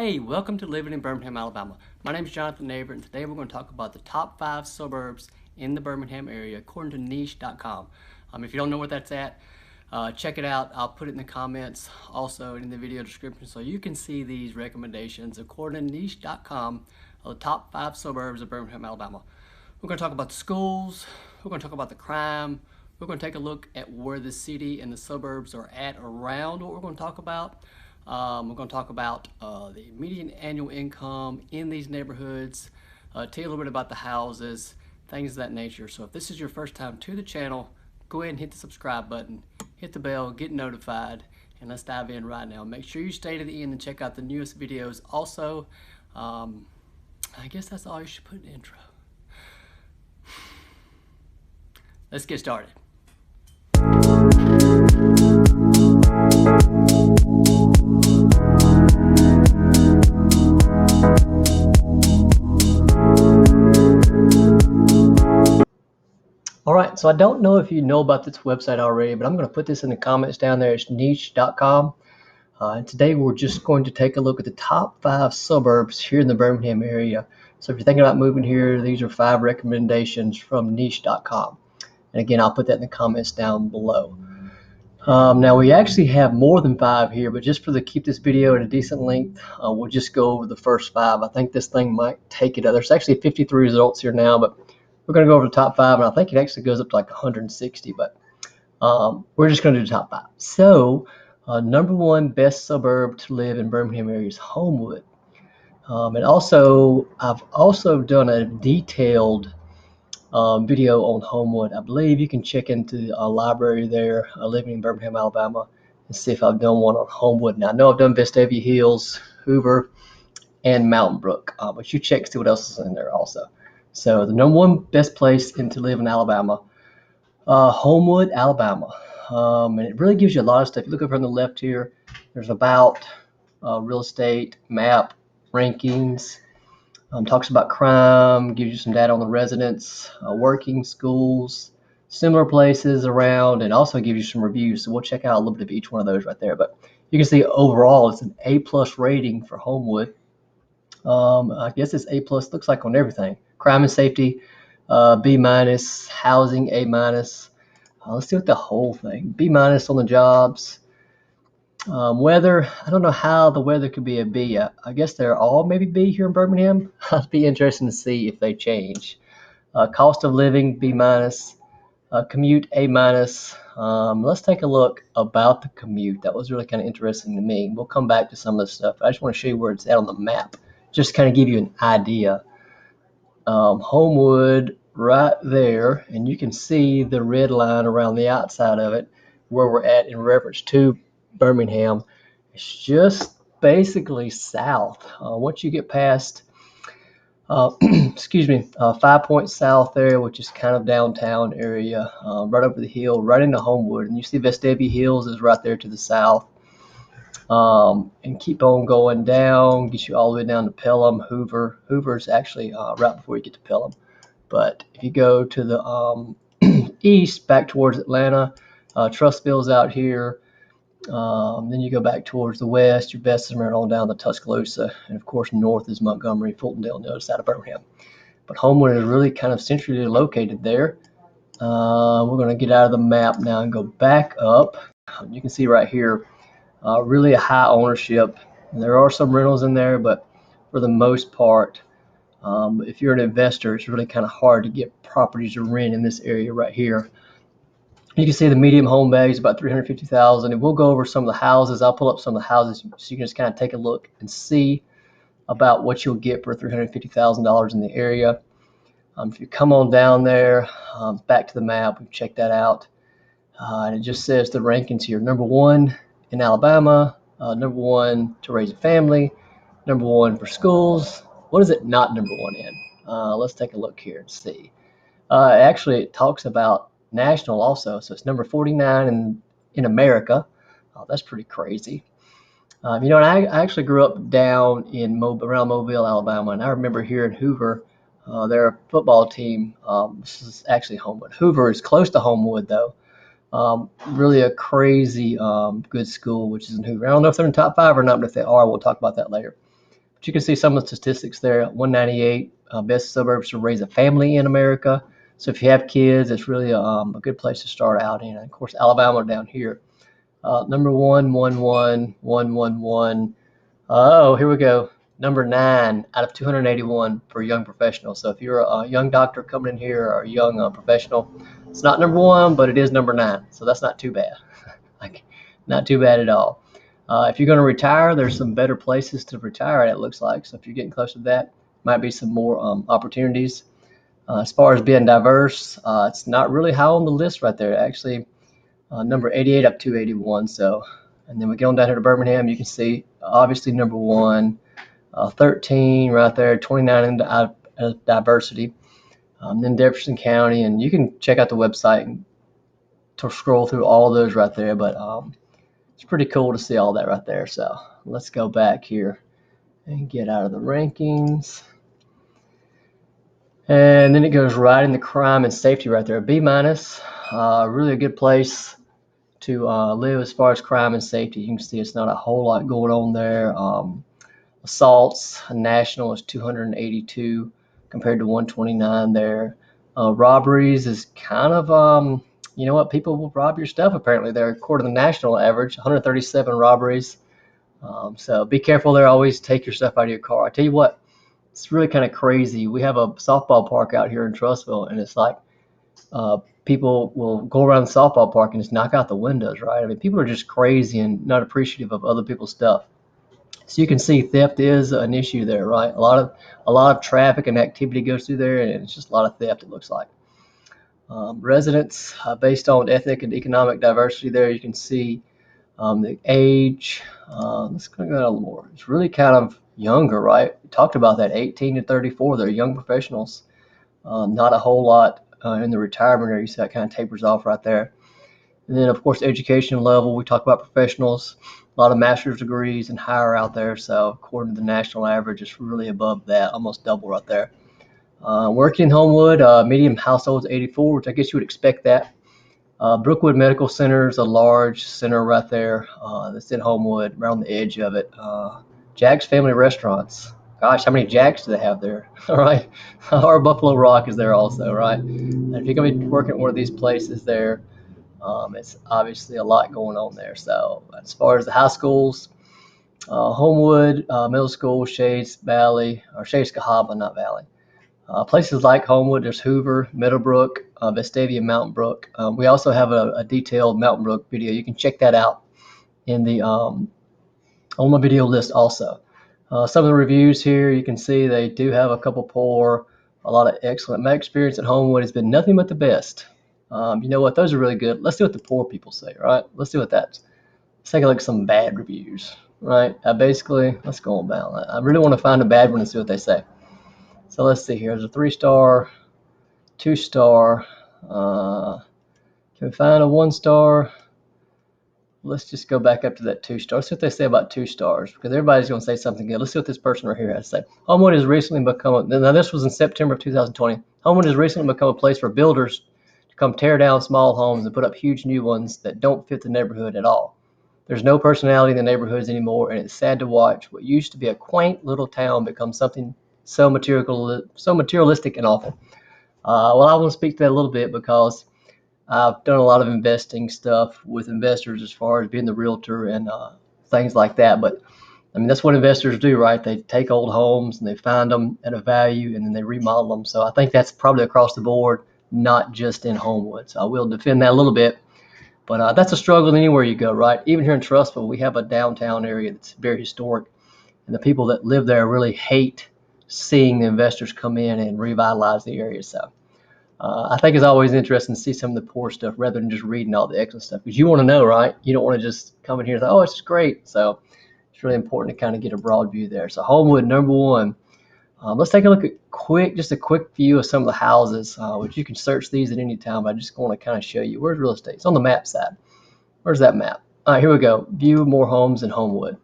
Hey, welcome to Living in Birmingham, Alabama. My name is Jonathan Averett, and today we're going to talk about the top 5 suburbs in the Birmingham area according to niche.com. If you don't know where that's at, check it out. I'll put it in the comments, also in the video description, so you can see these recommendations according to niche.com of the top 5 suburbs of Birmingham, Alabama. We're going to talk about the schools, we're going to talk about the crime, we're going to take a look at where the city and the suburbs are at around what we're going to talk about. We're going to talk about the median annual income in these neighborhoods, tell you a little bit about the houses, things of that nature. So if this is your first time to the channel, go ahead and hit the subscribe button, hit the bell, get notified, and let's dive in right now. Make sure you stay to the end and check out the newest videos. Also, I guess that's all you should put in the intro. Let's get started. All right, so I don't know if you know about this website already, but I'm going to put this in the comments down there. It's niche.com. And today we're just going to take a look at the top 5 suburbs here in the Birmingham area. So if you're thinking about moving here, these are 5 recommendations from niche.com. And again, I'll put that in the comments down below. Now we actually have more than 5 here, but just keep this video at a decent length, we'll just go over the first 5. I think this thing might take it. There's actually 53 results here now, but we're going to go over the top 5, and I think it actually goes up to like 160, but we're just going to do the top 5. So number 1 best suburb to live in Birmingham area is Homewood. And also, I've also done a detailed video on Homewood. I believe you can check into a library there, living in Birmingham, Alabama, and see if I've done one on Homewood. Now, I know I've done Vestavia Hills, Hoover, and Mountain Brook, but you check to see what else is in there also. So the number 1 best place to live in Alabama, Homewood, Alabama. And it really gives you a lot of stuff. You look over on the left here, there's about real estate, map, rankings, talks about crime, gives you some data on the residents, working, schools, similar places around, and also gives you some reviews. So we'll check out a little bit of each one of those right there. But you can see overall it's an A+ rating for Homewood. I guess it's A+, looks like on everything. Crime and safety, B-, housing, A-. Let's do it the whole thing. B- on the jobs. Weather, I don't know how the weather could be a B. I guess they're all maybe B here in Birmingham. It'd be interesting to see if they change. Cost of living, B-. Commute, A-. Let's take a look about the commute. That was really kind of interesting to me. We'll come back to some of this stuff. I just want to show you where it's at on the map, just kind of give you an idea. Homewood right there, and you can see the red line around the outside of it where we're at in reference to Birmingham. It's just basically south. Once you get past 5 points south there, which is kind of downtown area, right over the hill, right into Homewood, and you see Vestavia Hills is right there to the south. And keep on going down, gets you all the way down to Pelham. Hoover's actually right before you get to Pelham. But if you go to the east, back towards Atlanta, Trussville's out here. Then you go back towards the west, your Bessemer, on down to Tuscaloosa. And of course, north is Montgomery, Fultondale, on the other side of Birmingham. But Homewood is really kind of centrally located there. We're going to get out of the map now and go back up. You can see right here, really a high ownership. There are some rentals in there, but for the most part, if you're an investor, it's really kind of hard to get properties to rent in this area right here. You can see the medium home value is about $350,000, and we'll go over some of the houses. I'll pull up some of the houses so you can just kind of take a look and see about what you'll get for $350,000 in the area. If you come on down there, back to the map, we've checked that out, and it just says the rankings here. Number 1 in Alabama, number 1 to raise a family, number 1 for schools. What is it not number 1 in? Let's take a look here and see. Actually, it talks about national also, so it's number 49 in America. That's pretty crazy. And I actually grew up down in around Mobile, Alabama, and I remember here in Hoover, their football team. This is actually Homewood. Hoover is close to Homewood, though. Really a crazy good school, which is in Hoover. I don't know if they're in top 5 or not, but if they are, we'll talk about that later. But you can see some of the statistics there. 198 best suburbs to raise a family in America. So if you have kids, it's really a good place to start out in. And of course, Alabama down here. Number 1111111. Oh, here we go. Number 9 out of 281 for young professionals. So if you're a young doctor coming in here or a young professional, it's not number 1, but it is number 9. So that's not too bad. Like, not too bad at all. If you're going to retire, there's some better places to retire at, it looks like. So if you're getting close to that, might be some more opportunities. As far as being diverse, it's not really high on the list right there. Actually, number 88 up to 81. So, and then we get on down here to Birmingham. You can see obviously number 1, 13 right there, 29 in diversity. Then Jefferson County, and you can check out the website and to scroll through all of those right there. But it's pretty cool to see all that right there. So let's go back here and get out of the rankings. And then it goes right into crime and safety right there. B-, really a good place to live as far as crime and safety. You can see it's not a whole lot going on there. Assaults, national is 282 compared to 129 there. Robberies is kind of, you know what, people will rob your stuff apparently there. According to the national average, 137 robberies. So be careful there. Always take your stuff out of your car. I tell you what, it's really kind of crazy. We have a softball park out here in Trussville, and it's like people will go around the softball park and just knock out the windows, right? I mean, people are just crazy and not appreciative of other people's stuff. So you can see theft is an issue there, right? A lot of traffic and activity goes through there, and it's just a lot of theft, it looks like. Residents based on ethnic and economic diversity there, you can see the age. Let's go down a little more. It's really kind of younger, right? We talked about that, 18 to 34. They're young professionals. Not a whole lot in the retirement area. You see that kind of tapers off right there. And then, of course, education level. We talk about professionals. A lot of master's degrees and higher out there. So according to the national average, it's really above that, almost double right there. Working in Homewood, medium households 84, which I guess you would expect that. Brookwood Medical Center is a large center right there that's in Homewood, right on the edge of it. Jack's Family Restaurants. Gosh, how many Jacks do they have there? All right. Or Buffalo Rock is there also, right? And if you're going to be working at one of these places there, it's obviously a lot going on there. So as far as the high schools, Homewood Middle School, Shades Valley, or Shades Cahaba, not Valley. Places like Homewood, there's Hoover, Middlebrook, Vestavia, Mountain Brook. We also have a detailed Mountain Brook video. You can check that out in the on my video list also. Some of the reviews here, you can see they do have a couple poor, a lot of excellent. My experience at Homewood has been nothing but the best. You know what? Those are really good. Let's see what the poor people say, right? Let's see what that's. Let's take a look at some bad reviews, right? Basically, let's go on down. I really want to find a bad one and see what they say. So let's see here. There's a 3-star, 2-star. Can we find a 1-star? Let's just go back up to that 2-star. Let's see what they say about 2 stars, because everybody's going to say something good. Let's see what this person right here has to say. Homewood has recently become, now this was in September of 2020. Homewood has recently become a place for builders to come tear down small homes and put up huge new ones that don't fit the neighborhood at all. There's no personality in the neighborhoods anymore, and it's sad to watch what used to be a quaint little town become something so materialistic and awful. Well, I want to speak to that a little bit because I've done a lot of investing stuff with investors as far as being the realtor and things like that. But I mean, that's what investors do, right? They take old homes and they find them at a value and then they remodel them. So I think that's probably across the board, not just in Homewood. So I will defend that a little bit. But that's a struggle anywhere you go, right? Even here in Trussville, we have a downtown area that's very historic. And the people that live there really hate seeing the investors come in and revitalize the area. So I think it's always interesting to see some of the poor stuff rather than just reading all the excellent stuff, because you want to know, right? You don't want to just come in here and say, oh, it's great. So it's really important to kind of get a broad view there. So Homewood, number 1. Let's take a look at just a quick view of some of the houses, which you can search these at any time. I just want to kind of show you where's real estate. It's on the map side. Where's that map? All right, here we go. View more homes in Homewood.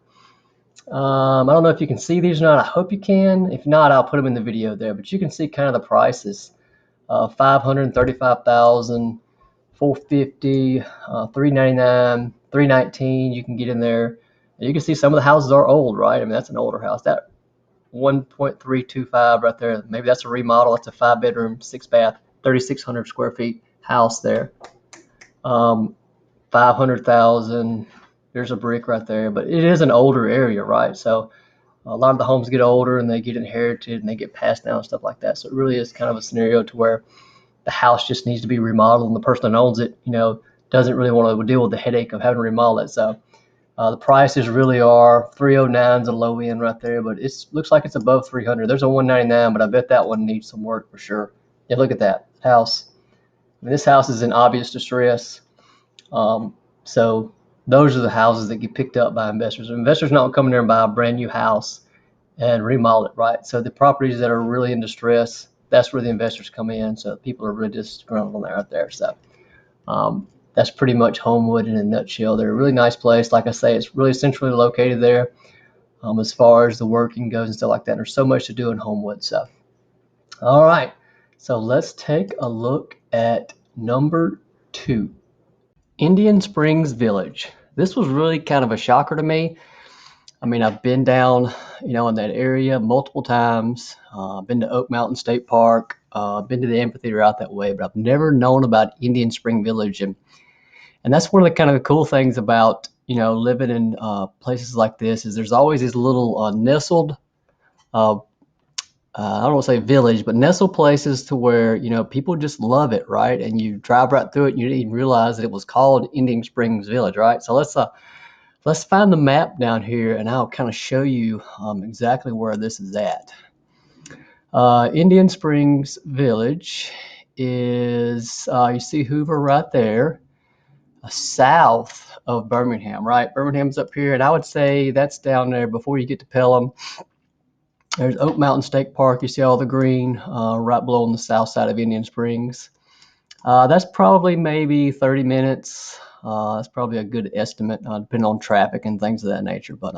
I don't know if you can see these or not. I hope you can. If not, I'll put them in the video there. But you can see kind of the prices: $535,000, $450, $399, $319. You can get in there. And you can see some of the houses are old, right? I mean, that's an older house. That 1.325 right there. Maybe that's a remodel. That's a 5-bedroom, 6-bath, 3,600 square feet house there. 500,000. There's a brick right there, but it is an older area, right? So a lot of the homes get older and they get inherited and they get passed down and stuff like that. So it really is kind of a scenario to where the house just needs to be remodeled, and the person that owns it, doesn't really want to deal with the headache of having to remodel it. So the prices really are 309 is a low end right there, but it looks like it's above 300. There's a 199, but I bet that one needs some work for sure. Yeah, look at that house. I mean, this house is in obvious distress. So those are the houses that get picked up by investors. Investors don't come in there and buy a brand new house and remodel it, right? So the properties that are really in distress, that's where the investors come in. So people are really disgruntled on that right there. So that's pretty much Homewood in a nutshell. They're a really nice place. Like I say, it's really centrally located there as far as the working goes and stuff like that. There's so much to do in Homewood. So, all right. So let's take a look at number 2. Indian Springs Village. This was really kind of a shocker to me. I mean, I've been down, in that area multiple times. Been to Oak Mountain State Park, been to the amphitheater out that way, but I've never known about Indian Spring Village. And that's one of the kind of the cool things about, living in places like this is there's always these little nestled, I don't want to say village, but nestled places to where, people just love it, right? And you drive right through it and you didn't even realize that it was called Indian Springs Village, right? So let's find the map down here and I'll kind of show you exactly where this is at. Indian Springs Village is, you see Hoover right there, south of Birmingham, right? Birmingham's up here, and I would say that's down there before you get to Pelham. There's Oak Mountain State Park. You see all the green right below on the south side of Indian Springs. That's probably maybe 30 minutes. That's probably a good estimate, depending on traffic and things of that nature. But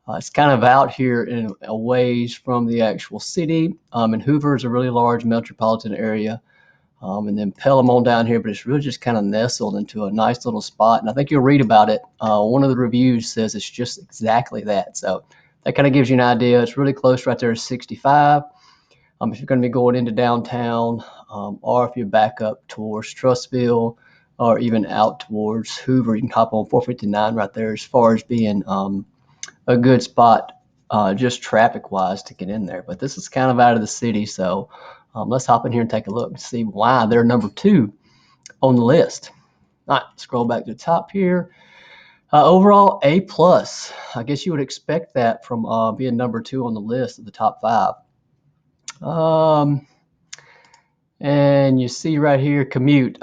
it's kind of out here in a ways from the actual city. And Hoover is a really large metropolitan area. And then Pelham on down here, but it's really just kind of nestled into a nice little spot. And I think you'll read about it. One of the reviews says it's just exactly that. So that kind of gives you an idea. It's really close right there to 65. If you're going to be going into downtown, or if you're back up towards Trussville, or even out towards Hoover, you can hop on 459 right there as far as being a good spot just traffic-wise to get in there. But this is kind of out of the city, so let's hop in here and take a look and see why they're number 2 on the list. All right, scroll back to the top here. Overall, A+. I guess you would expect that from being number 2 on the list of the top 5. And you see right here, commute.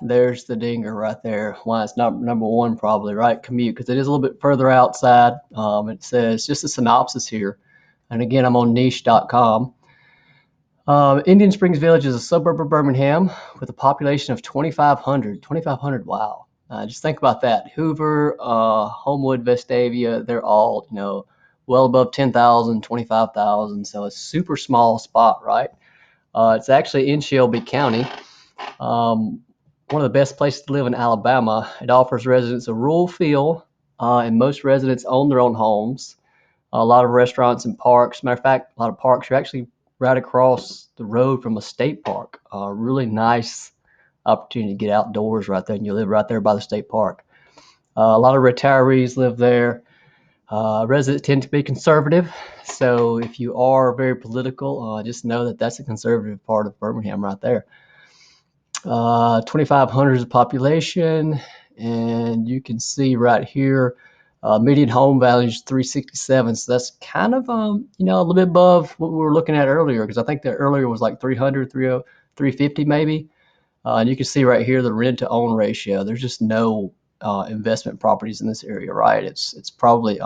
There's the dinger right there. Why it's not number 1 probably, right? Commute, because it is a little bit further outside. It says just a synopsis here. And again, I'm on niche.com. Indian Springs Village is a suburb of Birmingham with a population of 2,500. 2,500, wow. Just think about that. Hoover, Homewood, Vestavia, they're all, well above 10,000, 25,000. So it's a super small spot, right? It's actually in Shelby County. One of the best places to live in Alabama. It offers residents a rural feel, and most residents own their own homes. A lot of restaurants and parks. Matter of fact, a lot of parks are actually right across the road from a state park. Really nice opportunity to get outdoors right there, and you live right there by the state park. A lot of retirees live there. Residents tend to be conservative, so if you are very political, just know that that's a conservative part of Birmingham right there. 2,500 is the population, and you can see right here, median home value is 367, so that's kind of a little bit above what we were looking at earlier, because I think that earlier was like 300, 350 maybe. And you can see right here the rent to own ratio. There's just no investment properties in this area, right? It's probably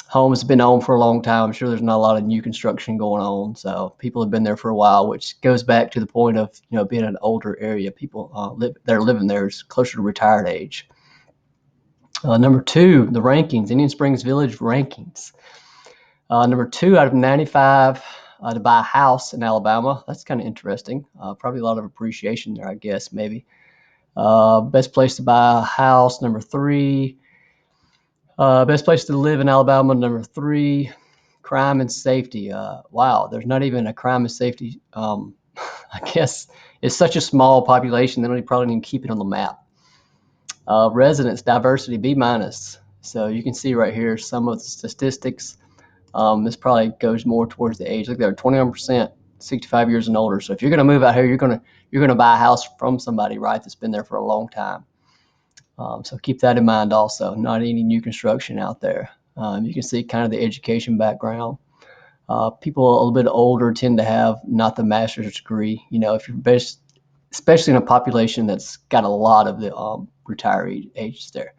homes have been owned for a long time. I'm sure there's not a lot of new construction going on, so people have been there for a while, which goes back to the point of being an older area. People that are living there is closer to retired age. Number 2, the rankings, Indian Springs Village rankings. Number 2 out of 95 to buy a house in Alabama. That's kind of interesting. Probably a lot of appreciation there, I guess, maybe. Best place to buy a house, number 3. Best place to live in Alabama, number 3. crime and safety. Wow, there's not even a crime and safety. I guess it's such a small population, they don't probably even keep it on the map. Residents diversity B minus. So you can see right here some of the statistics. This probably goes more towards the age. Look there, 21%, 65 years and older. So if you're going to move out here, you're going to buy a house from somebody, right, that's been there for a long time. So keep that in mind also. Not any new construction out there. You can see kind of the education background. People a little bit older tend to have not the master's degree. You know, if you're based, especially in a population that's got a lot of the retiree ages there.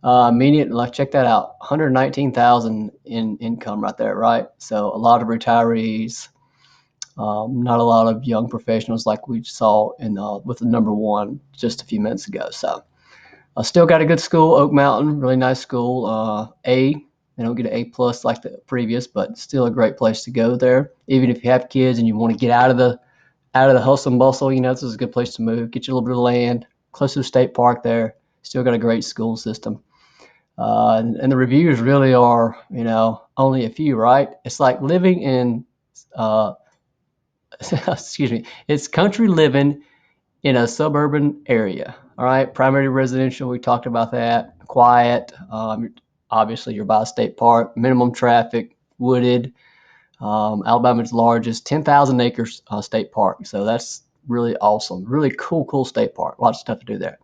Median, like check that out, 119,000 in income right there, right? So a lot of retirees, not a lot of young professionals like we saw in with the number one just a few minutes ago. So still got a good school, Oak Mountain, really nice school. They don't get an A plus like the previous, but still a great place to go there. Even if you have kids and you want to get out of the hustle and bustle, you know, this is a good place to move. Get you a little bit of land, close to the state park there. Still got a great school system. And the reviews really are, you know, only a few, right? It's like living in, excuse me, it's country living in a suburban area. All right, primary residential, we talked about that. Quiet, obviously you're by a state park, minimum traffic, wooded. Alabama's largest 10,000 acres state park. So that's really awesome. Really cool state park. Lots of stuff to do there.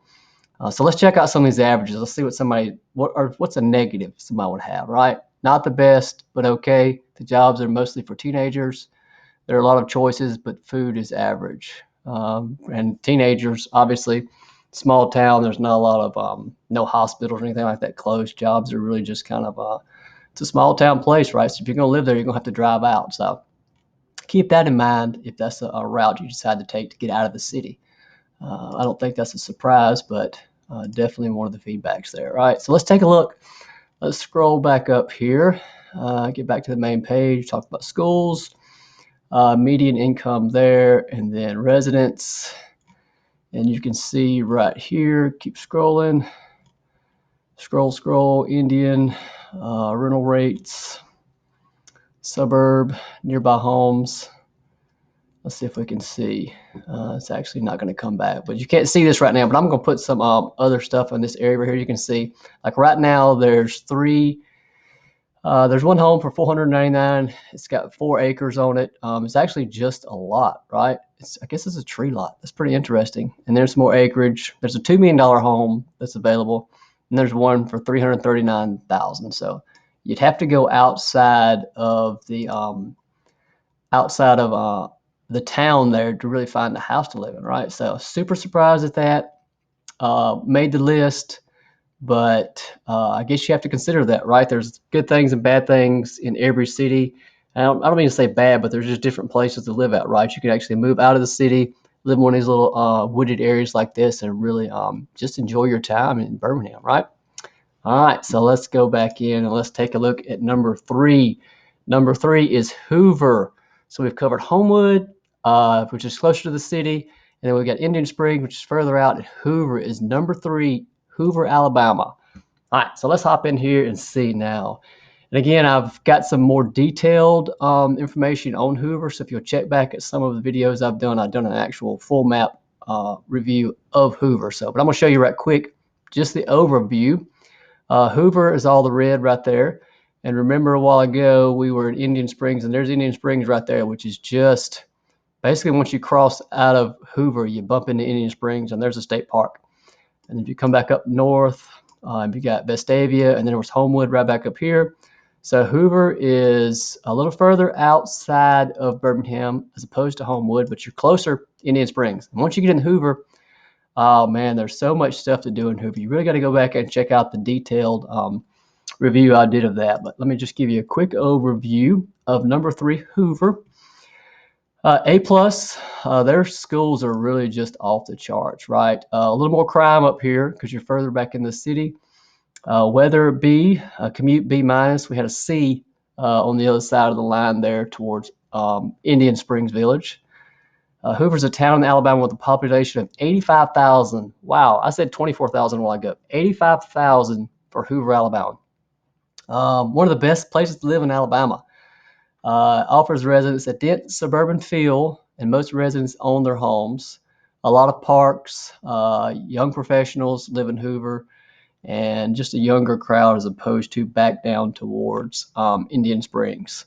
So let's check out some of these averages. Let's see what's a negative somebody would have, right? Not the best, but okay. The jobs are mostly for teenagers. There are a lot of choices, but food is average. And teenagers, obviously, small town, there's not a lot of no hospitals or anything like that close. Jobs are really just kind of it's a small town place, right? So if you're going to live there, you're going to have to drive out. So keep that in mind if that's a route you decide to take to get out of the city. I don't think that's a surprise, but definitely one of the feedbacks there. All right, so let's take a look. Let's scroll back up here, get back to the main page, talk about schools, median income there, and then residents. And you can see right here, keep scrolling, scroll, Indian, rental rates, suburb, nearby homes. Let's see if we can see. It's actually not going to come back, but you can't see this right now, but I'm going to put some other stuff in this area right here. You can see, like right now, there's there's one home for $499. It's got 4 acres on it. It's actually just a lot, right? I guess it's a tree lot. That's pretty interesting. And there's more acreage. There's a $2 million home that's available, and there's one for $339,000. So you'd have to go outside of the town there to really find a house to live in, right? So super surprised at that. Made the list, but I guess you have to consider that, right? There's good things and bad things in every city. I don't mean to say bad, but there's just different places to live at, right? You can actually move out of the city, live in one of these little wooded areas like this, and really just enjoy your time in Birmingham, right? All right, so let's go back in and let's take a look at number 3. Number 3 is Hoover. So we've covered Homewood, which is closer to the city, and then we've got Indian Springs, which is further out, and Hoover is number 3, Hoover, Alabama. All right, so let's hop in here and see now. And again, I've got some more detailed information on Hoover, so if you'll check back at some of the videos I've done an actual full map review of Hoover. But I'm going to show you right quick just the overview. Hoover is all the red right there. And remember a while ago, we were in Indian Springs, and there's Indian Springs right there, which is just basically once you cross out of Hoover, you bump into Indian Springs, and there's a state park. And if you come back up north, you got Vestavia, and then there was Homewood right back up here. So Hoover is a little further outside of Birmingham as opposed to Homewood, but you're closer to Indian Springs. And once you get in Hoover, oh man, there's so much stuff to do in Hoover. You really got to go back and check out the detailed review I did of that. But let me just give you a quick overview of number 3, Hoover. A plus, their schools are really just off the charts, right? A little more crime up here because you're further back in the city. Weather B, commute B minus. We had a C on the other side of the line there towards Indian Springs Village. Hoover's a town in Alabama with a population of 85,000. Wow, I said 24,000 a while ago. 85,000 for Hoover, Alabama. One of the best places to live in Alabama. Offers residents a dense suburban feel, and most residents own their homes. A lot of parks, young professionals live in Hoover, and just a younger crowd as opposed to back down towards Indian Springs.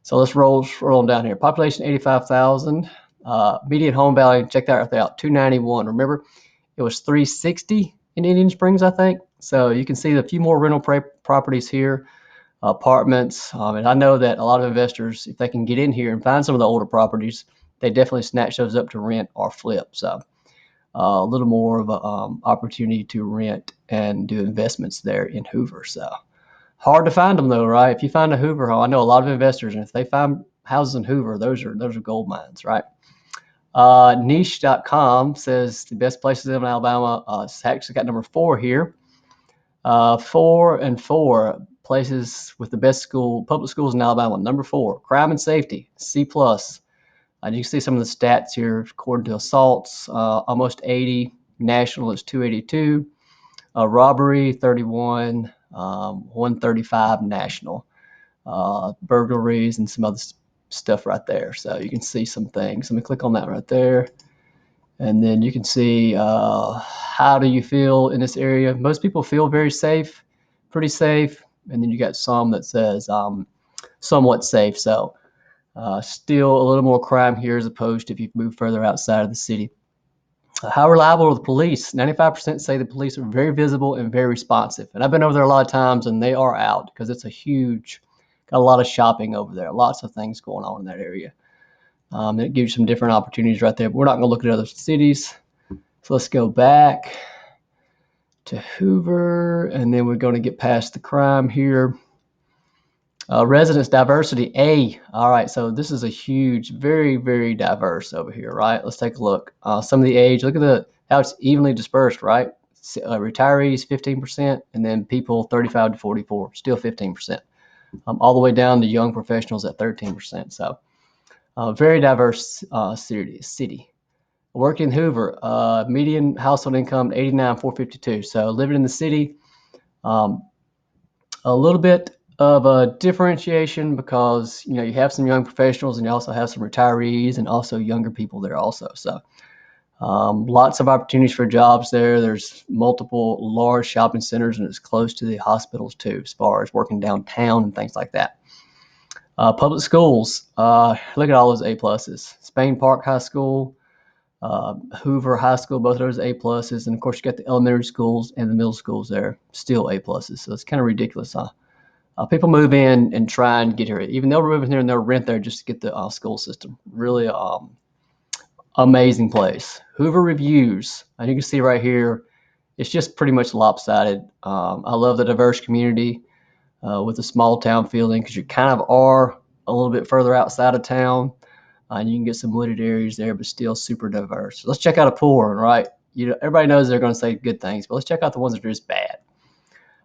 So let's roll down here. Population 85,000. Median home value, check that right there out, 291. Remember, it was 360 in Indian Springs, I think. So you can see a few more rental properties here, apartments. And I know that a lot of investors, if they can get in here and find some of the older properties, they definitely snatch those up to rent or flip. So a little more of an opportunity to rent and do investments there in Hoover. So hard to find them though, right? If you find a Hoover home, I know a lot of investors, and if they find houses in Hoover, those are gold mines, right? Niche.com says the best places to live in Alabama. It's actually got number 4 here. 4 and 4 places with the best public schools in Alabama. Number 4, crime and safety, C+. You can see some of the stats here. According to assaults, almost 80. National is 282. Robbery, 31. 135 national. Burglaries and some other stuff right there. So you can see some things. Let me click on that right there. And then you can see how do you feel in this area. Most people feel very safe, pretty safe. And then you got some that says somewhat safe. So still a little more crime here as opposed to if you move further outside of the city. How reliable are the police? 95% say the police are very visible and very responsive. And I've been over there a lot of times, and they are out because it's got a lot of shopping over there, lots of things going on in that area. It gives you some different opportunities right there, but we're not going to look at other cities. So let's go back to Hoover, and then we're going to get past the crime here. Residence diversity, A. All right, so this is a huge, very, very diverse over here, right? Let's take a look. Some of the age, look at how it's evenly dispersed, right? Retirees, 15%, and then people 35 to 44, still 15%. All the way down to young professionals at 13%. So very diverse city. Working in Hoover, median household income, 89,452. So living in the city, a little bit of a differentiation because you have some young professionals and you also have some retirees and also younger people there also. So lots of opportunities for jobs there. There's multiple large shopping centers, and it's close to the hospitals too, as far as working downtown and things like that. Public schools, look at all those A+. Spain Park High School, Hoover High School, both of those A+. And of course you got the elementary schools and the middle schools there, still A+. So it's kind of ridiculous, huh? People move in and try and get here. Even they'll move in here and they'll rent there just to get the school system. Really amazing place. Hoover reviews, and you can see right here, it's just pretty much lopsided. I love the diverse community with a small town feeling because you kind of are a little bit further outside of town. And you can get some wooded areas there, but still super diverse. So let's check out a pool one, right? Everybody knows they're going to say good things, but let's check out the ones that are just bad.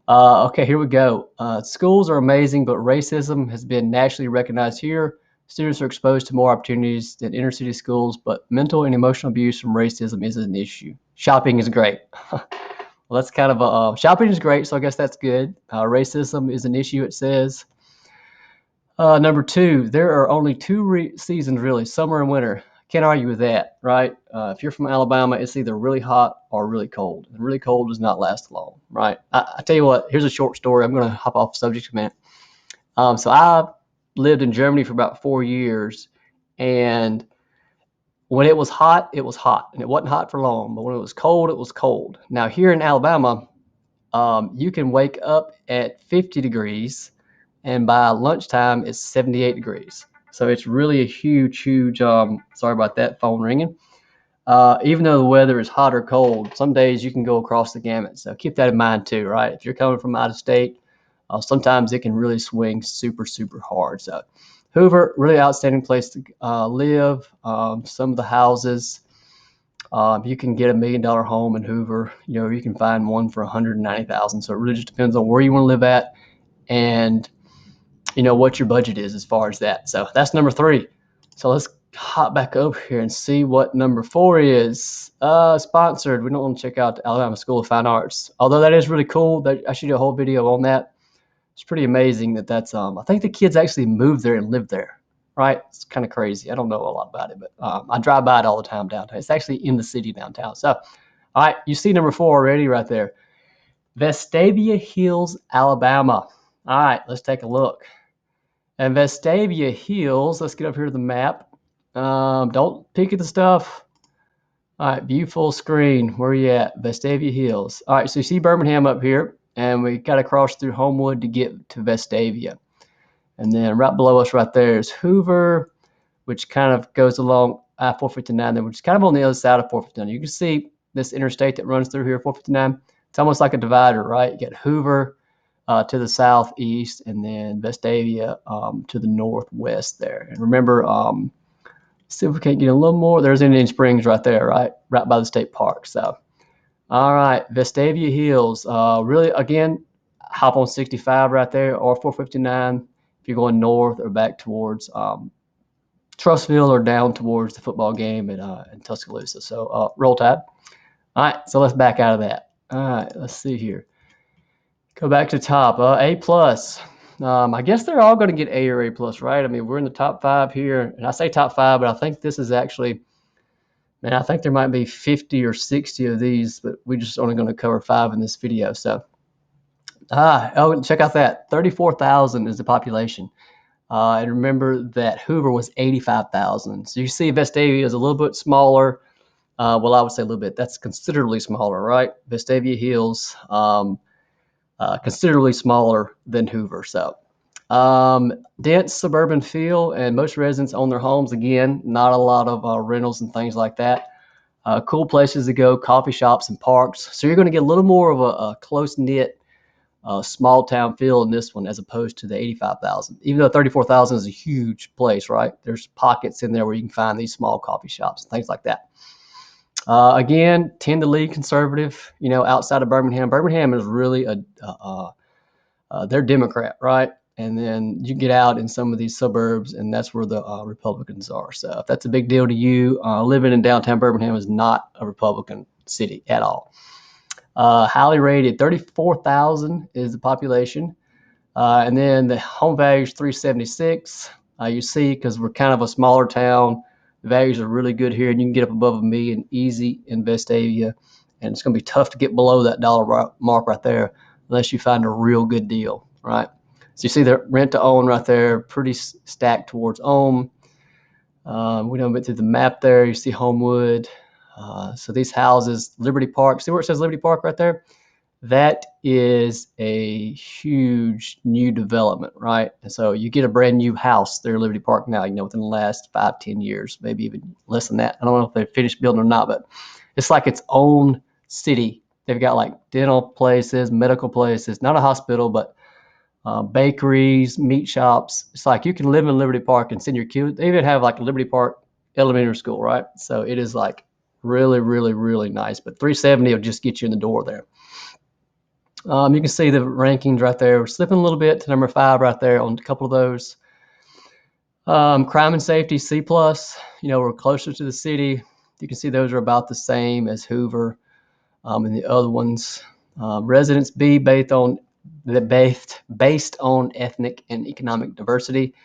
Okay, here we go. Schools are amazing, but racism has been nationally recognized here. Students are exposed to more opportunities than inner city schools, but mental and emotional abuse from racism is an issue. Shopping is great. Well, that's kind of shopping is great, so I guess that's good. Racism is an issue, it says. Number 2, there are only 2 seasons really, summer and winter. Can't argue with that, right? If you're from Alabama, it's either really hot or really cold. And really cold does not last long, right? I tell you what, here's a short story. I'm going to hop off subject a minute. So I lived in Germany for about 4 years, and when it was hot, and it wasn't hot for long. But when it was cold, it was cold. Now here in Alabama, you can wake up at 50 degrees, and by lunchtime, it's 78 degrees. So it's really a huge, sorry about that phone ringing. Even though the weather is hot or cold, some days you can go across the gamut. So keep that in mind too, right? If you're coming from out of state, sometimes it can really swing super, super hard. So Hoover, really outstanding place to live. Some of the houses, you can get $1 million home in Hoover. You can find one for $190,000. So it really just depends on where you want to live at and what your budget is as far as that. So that's number 3. So let's hop back over here and see what number 4 is. Sponsored. We don't want to check out the Alabama School of Fine Arts, although that is really cool. I should do a whole video on that. It's pretty amazing that that's, I think the kids actually moved there and lived there, right? It's kind of crazy. I don't know a lot about it, but I drive by it all the time downtown. It's actually in the city downtown. So, all right, you see number 4 already right there. Vestavia Hills, Alabama. All right, let's take a look. And Vestavia Hills, let's get up here to the map. Don't peek at the stuff. All right, view full screen. Where are you at? Vestavia Hills. All right, so you see Birmingham up here, and we got to cross through Homewood to get to Vestavia. And then right below us right there is Hoover, which kind of goes along I-459 there, which is kind of on the other side of 459. You can see this interstate that runs through here, 459. It's almost like a divider, right? You get Hoover to the southeast, and then Vestavia to the northwest there. And remember, see if we can't get a little more. There's Indian Springs right there, right by the state park. So, all right, Vestavia Hills. Really, again, hop on 65 right there, or 459 if you're going north or back towards Trussville or down towards the football game in Tuscaloosa. So, roll tide. All right, so let's back out of that. All right, let's see here. Go back to top. A plus. I guess they're all going to get A or A plus, right? I mean, we're in the top 5 here, and I say top 5, but I think this is actually, man, I think there might be 50 or 60 of these, but we're just only going to cover 5 in this video. So, check out that 34,000 is the population. And remember that Hoover was 85,000. So you see Vestavia is a little bit smaller. Well, I would say a little bit. That's considerably smaller, right? Vestavia Hills. Considerably smaller than Hoover. So, dense suburban feel, and most residents own their homes. Again, not a lot of rentals and things like that. Cool places to go, coffee shops and parks. So you're going to get a little more of a close-knit, small town feel in this one as opposed to the 85,000. Even though 34,000 is a huge place, right? There's pockets in there where you can find these small coffee shops and things like that. Again, tend to lead conservative, outside of Birmingham. Birmingham is really they're Democrat, right? And then you get out in some of these suburbs, and that's where the Republicans are. So if that's a big deal to you, living in downtown Birmingham is not a Republican city at all. Highly rated, 34,000 is the population. And then the home value is 376. You see, because we're kind of a smaller town, the values are really good here, and you can get up above $1 million easy in Vestavia, and it's going to be tough to get below that dollar mark right there unless you find a real good deal, right? So you see the rent to own right there, pretty stacked towards own. We don't get through the map there. You see Homewood. So these houses, Liberty Park. See where it says Liberty Park right there? That is a huge new development, right? And so you get a brand new house there at Liberty Park now, within the last 5-10 years, maybe even less than that. I don't know if they've finished building or not, but it's like its own city. They've got like dental places, medical places, not a hospital, but bakeries, meat shops. It's like you can live in Liberty Park and send your kids. They even have like a Liberty Park elementary school, right? So it is like really, really, really nice. But 370 will just get you in the door there. You can see the rankings right there. We're slipping a little bit to number 5 right there on a couple of those. Crime and safety, C+. We're closer to the city. You can see those are about the same as Hoover and the other ones. Residents B, based on ethnic and economic diversity.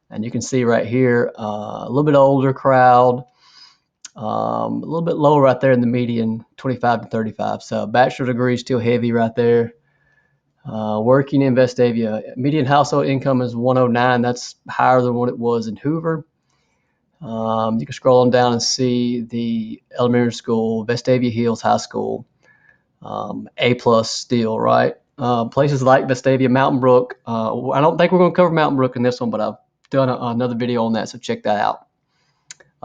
And you can see right here, a little bit older crowd. A little bit lower right there in the median, 25 to 35. So bachelor degree is still heavy right there. Working in Vestavia, median household income is 109. That's higher than what it was in Hoover. You can scroll on down and see the elementary school, Vestavia Hills High School, A plus still, right? Places like Vestavia, Mountain Brook. I don't think we're going to cover Mountain Brook in this one, but I've done another video on that, so check that out.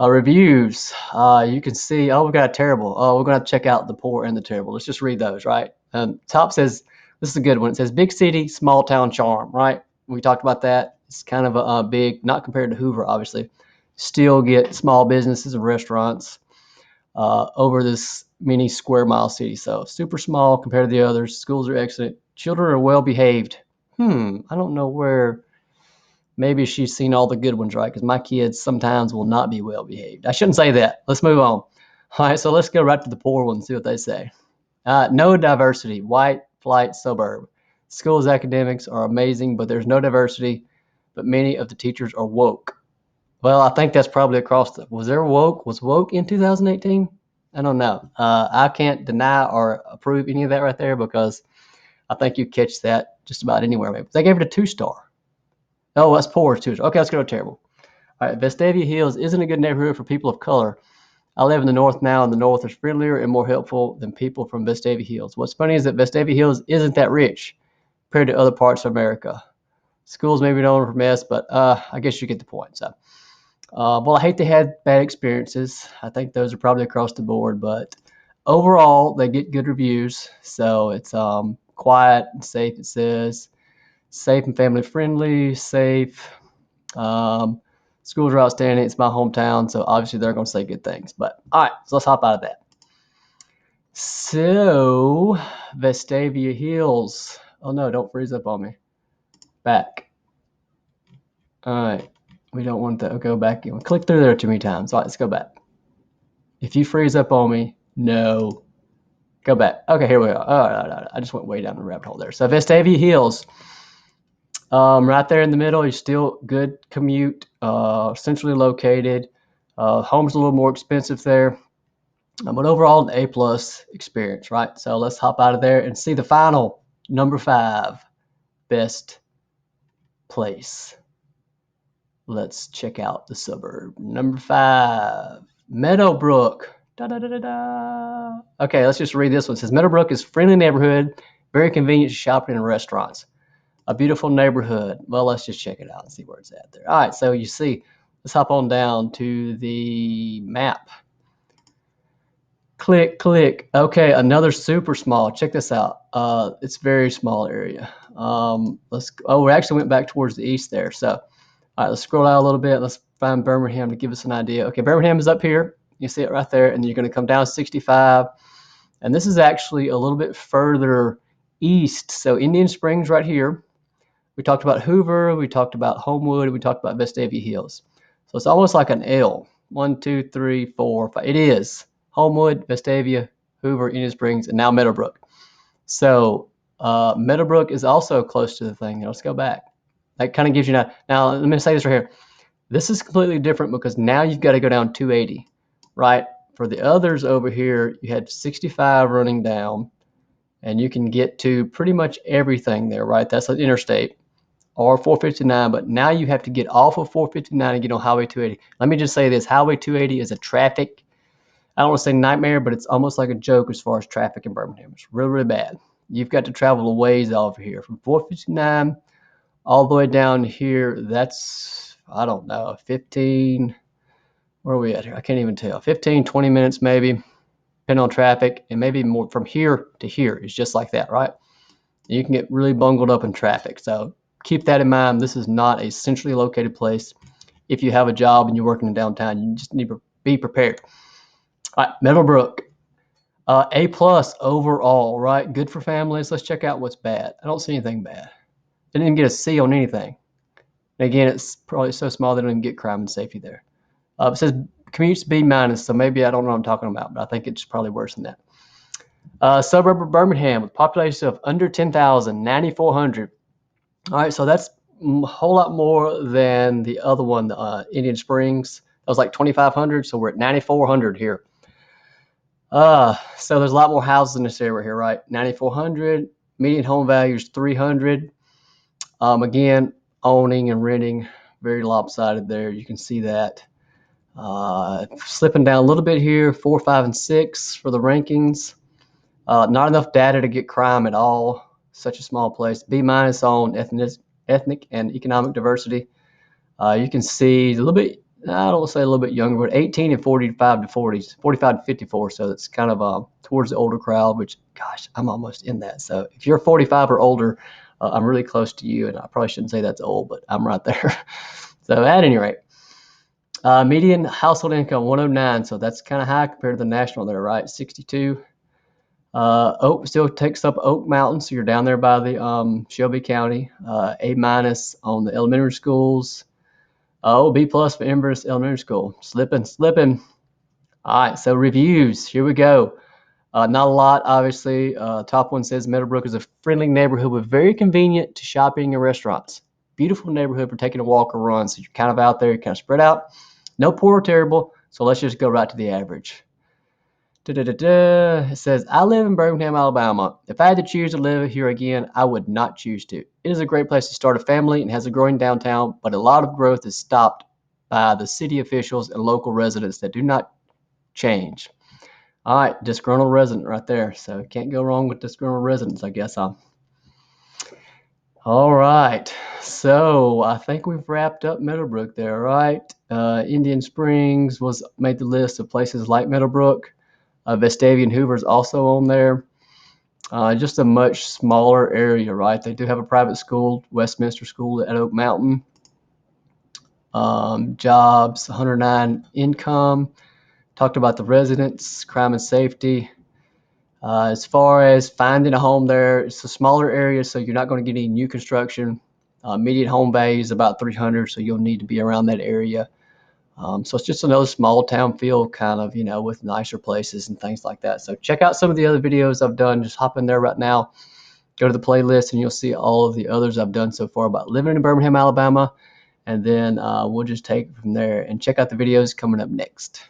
Reviews, you can see, we got a terrible. We're going to check out the poor and the terrible. Let's just read those, right? Top says, this is a good one. It says, big city, small town charm, right? We talked about that. It's kind of a big, not compared to Hoover, obviously. Still get small businesses and restaurants over this mini square mile city. So super small compared to the others. Schools are excellent. Children are well behaved. I don't know where. Maybe she's seen all the good ones, right? Because my kids sometimes will not be well behaved. I shouldn't say that. Let's move on. All right, so let's go right to the poor ones, see what they say. No diversity, white, flight, suburb. School's academics are amazing, but there's no diversity, but many of the teachers are woke. Well, I think that's probably across was woke in 2018? I don't know. I can't deny or approve any of that right there because I think you catch that just about anywhere. Maybe they gave it a 2-star. Oh, that's poor 2-star. Okay, let's go to terrible. All right, Vestavia Hills isn't a good neighborhood for people of color. I live in the north now, and the north is friendlier and more helpful than people from Vestavia Hills. What's funny is that Vestavia Hills isn't that rich compared to other parts of America. Schools may be known for mess, but I guess you get the point. So, well, I hate they had bad experiences. I think those are probably across the board, but overall, they get good reviews. So it's quiet and safe. It says safe and family friendly, safe. Um, Schools are outstanding. It's my hometown, so obviously they're going to say good things. But all right, so let's hop out of that. So, Vestavia Hills. Oh no, don't freeze up on me. Back. All right, we don't want to go back. Click through there too many times. All right, let's go back. If you freeze up on me, no. Go back. Okay, here we go. All right. I just went way down the rabbit hole there. So, Vestavia Hills. Right there in the middle, is still good commute, centrally located. Home's a little more expensive there, but overall an A+ experience, right? So let's hop out of there and see the final number 5 best place. Let's check out the suburb. Number 5, Meadowbrook. Da, da, da, da, da. Okay, let's just read this one. It says Meadowbrook is a friendly neighborhood, very convenient to shopping and restaurants. A beautiful neighborhood. Well, let's just check it out and see where it's at there. All right, so you see, let's hop on down to the map. Click, click. Okay, another super small. Check this out. It's a very small area. We actually went back towards the east there. So, all right, let's scroll out a little bit. Let's find Birmingham to give us an idea. Okay, Birmingham is up here. You see it right there, and you're going to come down 65. And this is actually a little bit further east. So Indian Springs right here. We talked about Hoover, we talked about Homewood, we talked about Vestavia Hills. So it's almost like an L. 1, 2, 3, 4, 5. It is Homewood, Vestavia, Hoover, Indian Springs, and now Meadowbrook. So Meadowbrook is also close to the thing. Let's go back. That kind of gives you now. Let me say this right here. This is completely different because now you've got to go down 280, right? For the others over here, you had 65 running down, and you can get to pretty much everything there, right? That's an interstate. Or 459, but now you have to get off of 459 and get on Highway 280. Let me just say this, Highway 280 is a traffic, I don't want to say nightmare, but it's almost like a joke as far as traffic in Birmingham. It's really, really bad. You've got to travel a ways over here. From 459 all the way down here, that's, I don't know, 15, where are we at here? I can't even tell. 15, 20 minutes maybe, depending on traffic, and maybe more from here to here. It's just like that, right? You can get really bungled up in traffic. So keep that in mind. This is not a centrally located place. If you have a job and you're working in downtown, you just need to be prepared. All right, Meadowbrook, A+ overall, right? Good for families. Let's check out what's bad. I don't see anything bad. They didn't even get a C on anything. And again, it's probably so small they don't even get crime and safety there. It says commutes B-, so maybe I don't know what I'm talking about, but I think it's probably worse than that. Suburb of Birmingham with population of under 10,000, 9,400. All right, so that's a whole lot more than the other one, Indian Springs. That was like 2,500, so we're at 9,400 here. So there's a lot more houses in this area here, right? 9,400. Median home value is 300. Again, owning and renting, very lopsided there. You can see that. Slipping down a little bit here, 4, 5, and 6 for the rankings. Not enough data to get crime at all. Such a small place. B- on ethnic and economic diversity. You can see a little bit, I don't want to say a little bit younger, but 18 and 45 to 40s, 45 to 54. So it's kind of towards the older crowd, which, gosh, I'm almost in that. So if you're 45 or older, I'm really close to you. And I probably shouldn't say that's old, but I'm right there. So at any rate, median household income 109. So that's kind of high compared to the national there, right? 62. Oak still takes up Oak Mountain, so you're down there by the Shelby County. A- on the elementary schools. B+ for Embers Elementary School. Slipping. All right, so reviews. Here we go. Not a lot, obviously. Top one says Meadowbrook is a friendly neighborhood with very convenient to shopping and restaurants. Beautiful neighborhood for taking a walk or run. So you're kind of out there, you're kind of spread out. No poor or terrible. So let's just go right to the average. It says, I live in Birmingham, Alabama. If I had to choose to live here again, I would not choose to. It is a great place to start a family and has a growing downtown, but a lot of growth is stopped by the city officials and local residents that do not change. All right, disgruntled resident right there. So can't go wrong with disgruntled residents, I guess. All right, so I think we've wrapped up Meadowbrook there, right? Indian Springs was made the list of places like Meadowbrook. Vestavia and Hoover is also on there. Just a much smaller area, right? They do have a private school, Westminster School at Oak Mountain. Jobs, 109 income. Talked about the residents, crime and safety. As far as finding a home there, it's a smaller area, so you're not going to get any new construction. Median home value is about 300, so you'll need to be around that area. So it's just another small town feel, kind of, with nicer places and things like that. So check out some of the other videos I've done. Just hop in there right now, go to the playlist, and you'll see all of the others I've done so far about living in Birmingham, Alabama. And then we'll just take it from there and check out the videos coming up next.